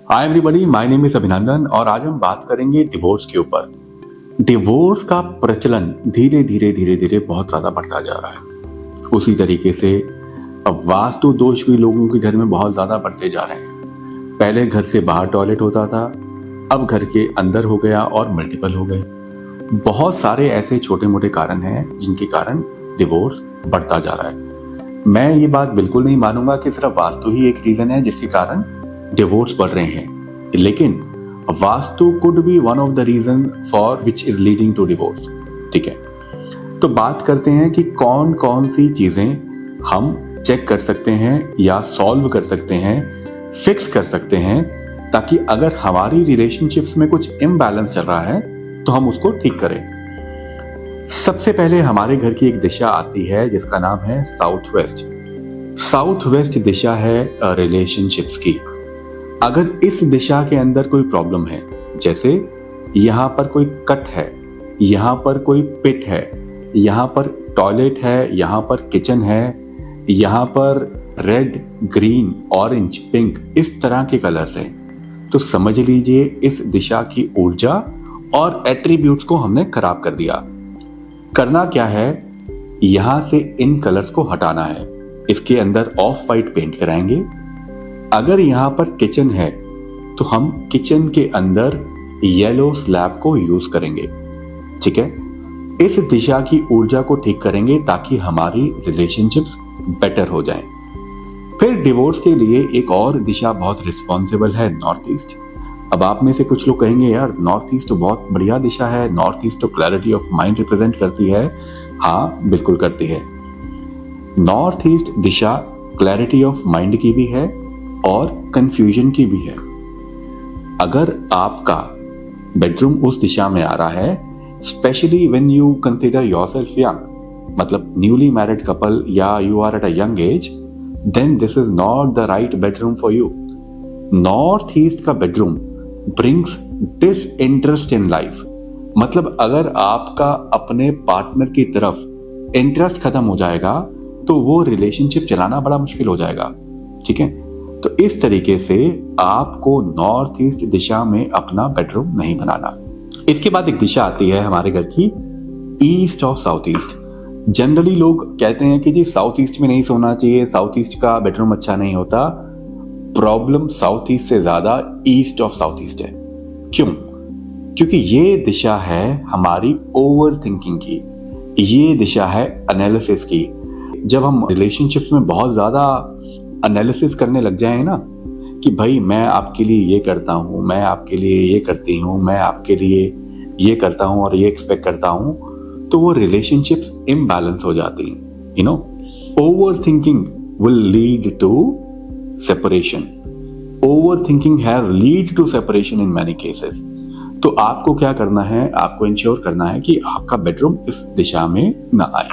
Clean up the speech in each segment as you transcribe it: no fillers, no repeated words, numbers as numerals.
Hi everybody, my name is अभिनंदन और आज हम बात करेंगे डिवोर्स के ऊपर। डिवोर्स का प्रचलन धीरे धीरे बहुत ज्यादा बढ़ता जा रहा है। उसी तरीके से अब वास्तु दोष भी लोगों के घर में बहुत ज्यादा बढ़ते जा रहे हैं। पहले घर से बाहर टॉयलेट होता था, अब घर के अंदर हो गया और मल्टीपल हो गए। बहुत सारे ऐसे छोटे मोटे कारण हैं जिनके कारण डिवोर्स बढ़ता जा रहा है। मैं ये बात बिल्कुल नहीं मानूंगा कि सिर्फ वास्तु ही एक रीजन है जिसके कारण डिवोर्स बढ़ रहे हैं, लेकिन vastu could be one of the reason for which is leading to divorce. ठीक है, तो बात करते हैं कि कौन कौन सी चीजें हम चेक कर सकते हैं या सॉल्व कर सकते हैं, फिक्स कर सकते हैं, ताकि अगर हमारी रिलेशनशिप्स में कुछ इम्बैलेंस चल रहा है तो हम उसको ठीक करें। सबसे पहले हमारे घर की एक दिशा आती है जिसका नाम है साउथ वेस्ट। साउथ वेस्ट दिशा है रिलेशनशिप्स की। अगर इस दिशा के अंदर कोई प्रॉब्लम है, जैसे यहां पर कोई कट है, यहां पर कोई पिट है, यहां पर टॉयलेट है, यहां पर किचन है, यहां पर रेड, ग्रीन, ऑरेंज, पिंक इस तरह के कलर्स हैं, तो समझ लीजिए इस दिशा की ऊर्जा और एट्रीब्यूट्स को हमने खराब कर दिया। करना क्या है, यहां से इन कलर्स को हटाना है। इसके अंदर ऑफ वाइट पेंट कराएंगे। अगर यहां पर किचन है तो हम किचन के अंदर येलो स्लैब को यूज करेंगे। ठीक है, इस दिशा की ऊर्जा को ठीक करेंगे ताकि हमारी रिलेशनशिप्स बेटर हो जाएं। फिर डिवोर्स के लिए एक और दिशा बहुत रिस्पॉन्सिबल है, नॉर्थ ईस्ट। अब आप में से कुछ लोग कहेंगे यार नॉर्थ ईस्ट तो बहुत बढ़िया दिशा है, नॉर्थ ईस्ट तो क्लैरिटी ऑफ माइंड रिप्रेजेंट करती है। हाँ, बिल्कुल करती है। North east Disha clarity of mind की भी है और कंफ्यूजन की भी है। अगर आपका बेडरूम उस दिशा में आ रहा है, specially when you consider yourself young, मतलब न्यूली मैरिड कपल या you are at a young age, then this is not the right bedroom for you. North east का bedroom brings disinterest in life. मतलब अगर आपका अपने partner की तरफ interest खत्म हो जाएगा तो वो रिलेशनशिप चलाना बड़ा मुश्किल हो जाएगा। ठीक है, तो इस तरीके से आपको नॉर्थ ईस्ट दिशा में अपना बेडरूम नहीं बनाना। इसके बाद एक दिशा आती है हमारे घर की, east of south east. Generally लोग कहते हैं कि जी साउथ ईस्ट में नहीं सोना चाहिए, साउथ ईस्ट का बेडरूम अच्छा नहीं होता। प्रॉब्लम साउथ ईस्ट से ज्यादा ईस्ट ऑफ साउथ ईस्ट है। क्यों? क्योंकि ये दिशा है हमारी ओवर थिंकिंग की, ये दिशा है एनालिसिस की। जब हम रिलेशनशिप्स में बहुत ज्यादा एनालिसिस करने लग जाए ना कि भाई मैं आपके लिए ये करता हूं, मैं आपके लिए ये करती हूं, मैं आपके लिए ये करता हूं और ये एक्सपेक्ट करता हूं, तो वो रिलेशनशिप्स इम्बैलेंस हो जाती हैं। You know, over thinking will lead to separation. Over thinking has lead to separation in many cases. तो आपको क्या करना है, आपको इंश्योर करना है कि आपका बेडरूम इस दिशा में ना आए।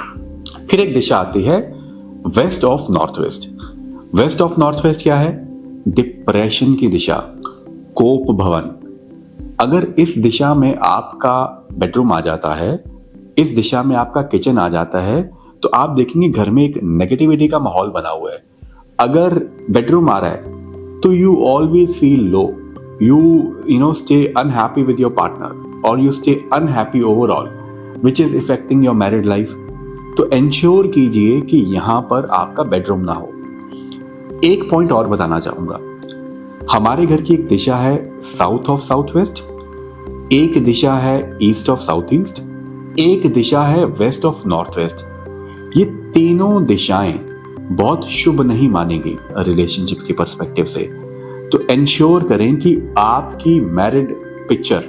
फिर एक दिशा आती है west of north west. West of north west क्या है? डिप्रेशन की दिशा, कोप भवन। अगर इस दिशा में आपका बेडरूम आ जाता है, इस दिशा में आपका किचन आ जाता है, तो आप देखेंगे घर में एक नेगेटिविटी का माहौल बना हुआ है। अगर बेडरूम आ रहा है तो you always feel low, you stay unhappy with your partner or you stay unhappy overall, which is affecting your married life. तो एंश्योर कीजिए कि यहां पर आपका बेडरूम ना हो। एक पॉइंट और बताना चाहूंगा, हमारे घर की एक दिशा है साउथ ऑफ साउथ वेस्ट, एक दिशा है ईस्ट ऑफ साउथ ईस्ट, एक दिशा है वेस्ट ऑफ नॉर्थ वेस्ट। ये तीनों दिशाएं बहुत शुभ नहीं मानेंगी रिलेशनशिप के पर्सपेक्टिव से। तो एंश्योर करें कि आपकी married picture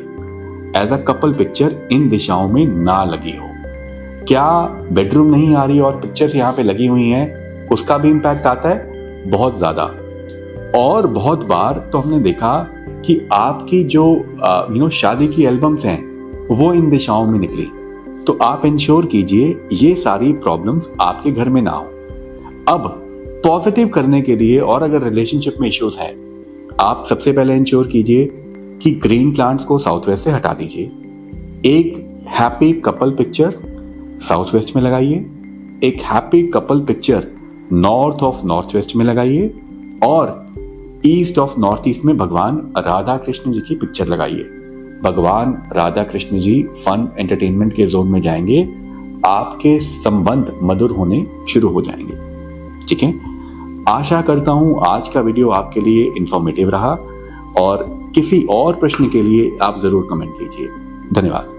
as a couple picture इन दिशाओं में ना लगी हो। क्या बेडरूम नहीं आ रही और पिक्चर्स यहाँ पे लगी हुई हैं, उसका भी इंपैक्ट आता है बहुत ज्यादा। और बहुत बार तो हमने देखा कि आपकी जो शादी की एल्बम्स हैं वो इन दिशाओं में निकली। तो आप इंश्योर कीजिए ये सारी प्रॉब्लम्स आपके घर में ना हो। अब पॉजिटिव करने के लिए, और अगर रिलेशनशिप में इश्यूज हैं, आप सबसे पहले इंश्योर कीजिए कि ग्रीन प्लांट्स को साउथ वेस्ट से हटा दीजिए। एक happy couple picture south west में लगाइए, एक happy couple picture north of north waste में लगाइए, और ईस्ट ऑफ नॉर्थ ईस्ट में भगवान राधा कृष्ण जी की पिक्चर लगाइए। भगवान राधा कृष्ण जी फन एंटरटेनमेंट के जोन में जाएंगे, आपके संबंध मधुर होने शुरू हो जाएंगे। ठीक है, आशा करता हूं आज का वीडियो आपके लिए इंफॉर्मेटिव रहा और किसी और प्रश्न के लिए आप जरूर कमेंट कीजिए। धन्यवाद।